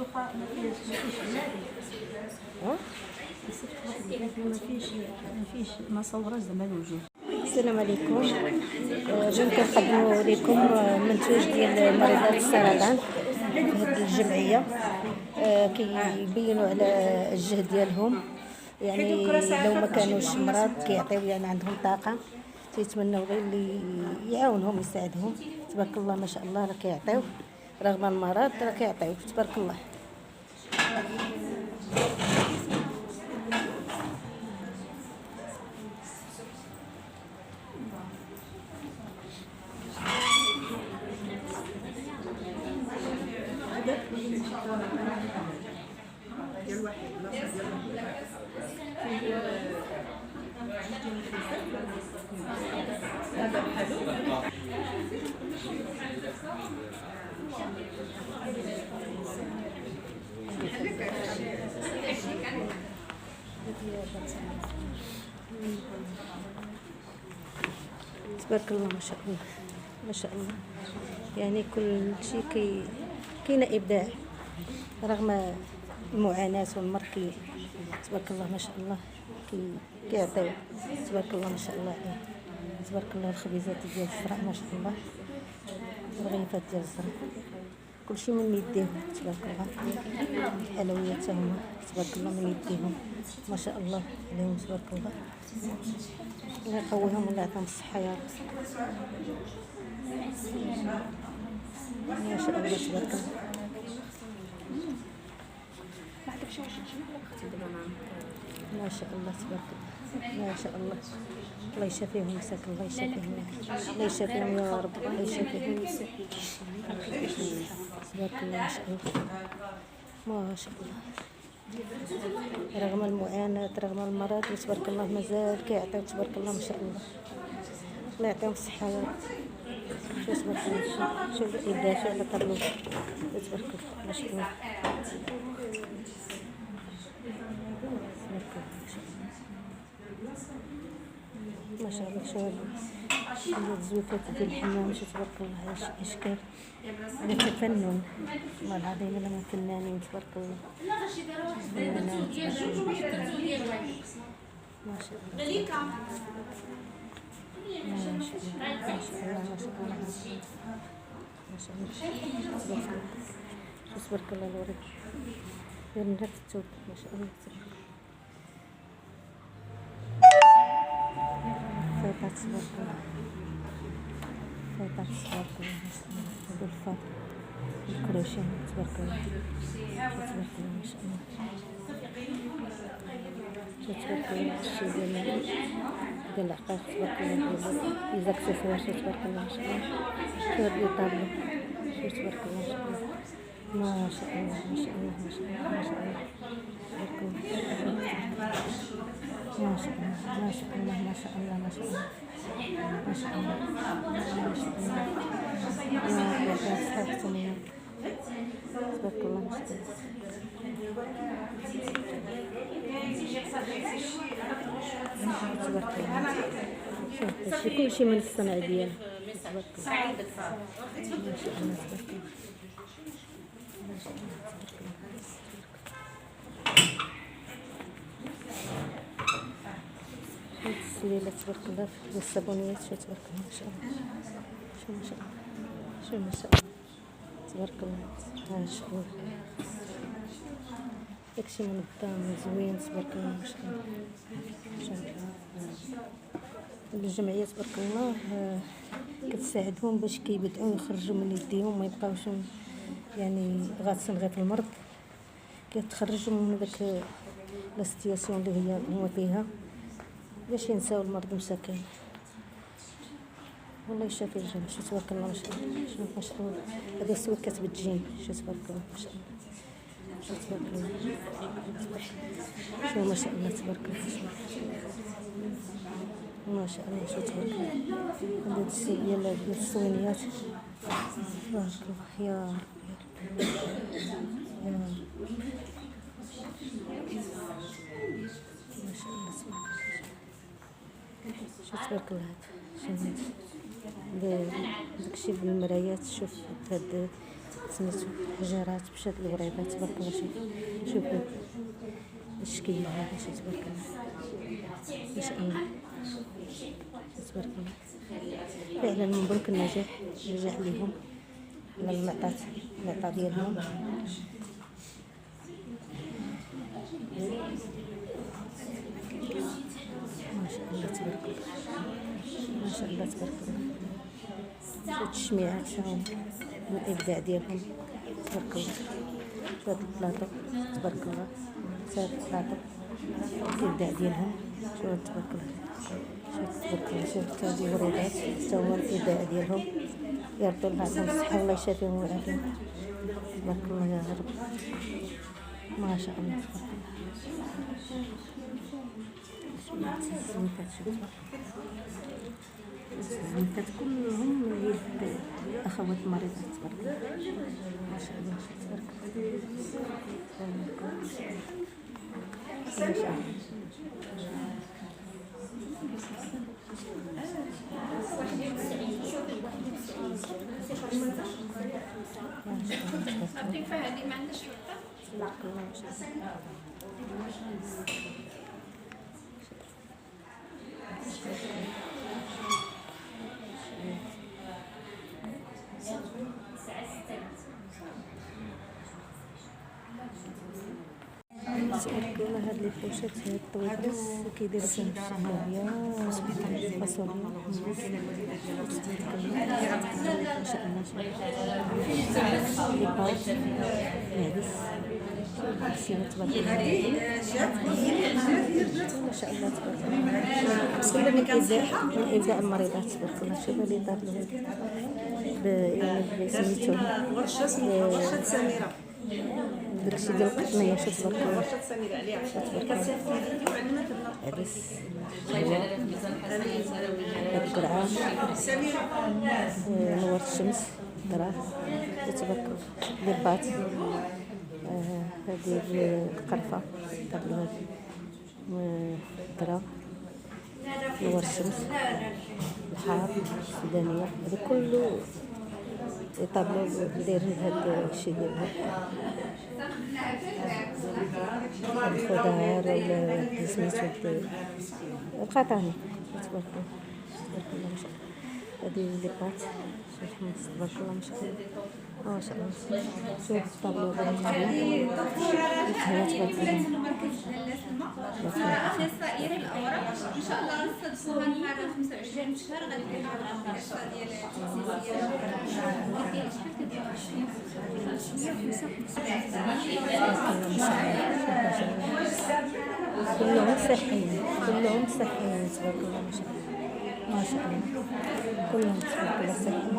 ما فيش ما صورش زعما الوجوه. السلام عليكم. اليوم كنقدموا لكم منتوج ديال مريضات السرطان في هذه الجمعيه. كيبينوا على الجهد ديالهم، يعني لو ما كانوش مرض كيعطيو، يعني عندهم طاقه، تيتمنوا غير اللي يعاونهم يساعدهم. تبارك الله ما شاء الله، راه كيعطيو رغم المرض، راه كيعطيو تبارك الله. تبارك الله ما شاء الله ما شاء الله، يعني كل شيء كاين ابداع رغم المعاناه والمرض. تبارك الله ما شاء الله كيعطيو. تبارك الله ما شاء الله عليه. تبارك الله الخبيزات ديال الزرع ما شاء الله، الرغيفات ديال الزرع كلشي من يديهم. تبارك الله الحلويات هما تبارك الله من يديهم ما شاء الله عليهم. تبارك الله الله يقويهم والله يعطيهم الصحه يا رب ما شاء الله. تبارك الله ما شاء الله. تبارك الله ما شاء الله. الله يشافيهم مساكن، الله يشافيهم، الله يشافيهم يا رب، الله يشافيهم. تبارك الله ما شاء الله ما شاء الله، رغم المعاناة رغم المرض تبارك الله مازال كيعطيو. تبارك الله ما شاء الله، الله يعطيهم الصحة يا رب. شوف تبارك الله، شوف يدافع على طلوب. تبارك الله ما شاء الله. ما شاء الله شوف الزويفات ديال الحمام. شوف تبارك الله اشكال هذا تفنن والله العظيم، الا من فنانين. تبارك الله ما شاء الله ما شاء الله ما شاء الله ما شاء الله ما شاء الله. تبارك الله شوف تبارك الله الورد دايرين غير في الثوب ما شاء الله. فايطات تبارك الله، فايطات تبارك الله ما شاء الله. هادو الفاط الكروشيه تبارك الله تبارك الله ما شاء الله. تبارك الله الشي ديال العقاق تبارك الله ديال ليزاكسيسوار تبارك الله ما شاء الله. شوف هاد لي طابلو شوف تبارك الله ما شاء الله ما شاء الله ما شاء الله ما شاء الله تبارك الله ما شاء الله ما شاء الله ما شاء الله ما شاء الله ما شاء الله ما شاء الله يا رب صحتكم يا رب. تبارك الله ما شاء الله. تبارك الله شوف هادشي كلشي من الصنع ديالو. تبارك الله ما شاء الله. تبارك الله ما شاء الله. تبارك الله هاد السليلة تبارك الله ديال الصابونيات. شوف تبارك الله ما شاء الله شوف ما شاء الله شوف ما شاء الله. تبارك الله ما شاء الله داكشي منظم زوين. تبارك الله ما شاء الله. الجمعيه تبارك الله كتساعدهم باش كيبداو يخرجوا من يديهم، ما يبقاوش يعني غاطسين غير في المرض، كتخرجوا من داك لا سيتياسيون اللي هي هما فيها باش ينساو المرض مساكين. والله يشافي الجميع. شو تبارك الله ما شاء الله. شوف ما شاء الله هذه سويكات بالجين. شو تبارك الله ما شاء الله. شو تبارك الله شو ما شاء الله. تبارك الله ما شاء الله. شو تبارك الله هذا الشيء ديال الصوينيات. تبارك الله يا رب يا رب ما شاء الله. شو تبارك الله داكشي بالمرايات. شوف هاد سميتو الحجرات بشات الوريضات تبارك الله. شوفوا الشكل هذا شي تبارك الله ما شاء الله تبارك الله. فعلا مبروك النجاح ليهم على المعطى ديالهم. ما شاء الله تبارك الله ما شاء الله تبارك الله. شوف التشميعات شاهم الابداع ديالهم تبارك الله. شوف هاد البلاطو تبارك الله شوف هاد البلاطو الابداع ديالهم شوف تبارك الله. شوف تبارك الله شوف هادي وريدات حتى هما الابداع ديالهم. يا ربي الله يعطيهم الصحة والله يشافيهم ويعافيهم تبارك الله يا رب. ما شاء الله تبارك الله. الزنكات كلهم من يد اخوات المريضات تبارك الله ما شاء الله تبارك الله. ما شاء الله لطيفة هذه ما عندهاش تبارك الله. هاد لي فوشات هاد الطويبات كيديروا فيهم الشهية فاصوليا تبارك الله ما شاء الله. لي باط هادي السيرة تبارك الله ما شاء الله تبارك الله. كل من إبداع المريضات تبارك الله. شوفوا لي طابلو هادي يعني سميتو ورشة سميرة داكشي ديال القطنية شوف تبارك الله ورشة سميرة عليها كتسافري وعندنا عدس هاد القرعة نور الشمس دراهم تبارك الله. لي بات هادي القرفة طابلو هادي دراهم نور الشمس الحار السودانية هذا كله طابلو دايرين هاد الشي ديال الخضار ولا سميتو القطاني تبارك الله تبارك الله ما شاء الله. هادي لي بات شوف تبارك الله ما شاء الله ما شاء الله. شوف الطابلو غادي القهوة تبارك الله. اخصائيين الاوراق ان شاء الله نستضيفوها نهار 25 شهر غادي يكون عندنا الورشه ديال كلهم صحيين كلهم صحيين تبارك الله ما شاء الله ما شاء الله كلهم تبارك الله صحيين.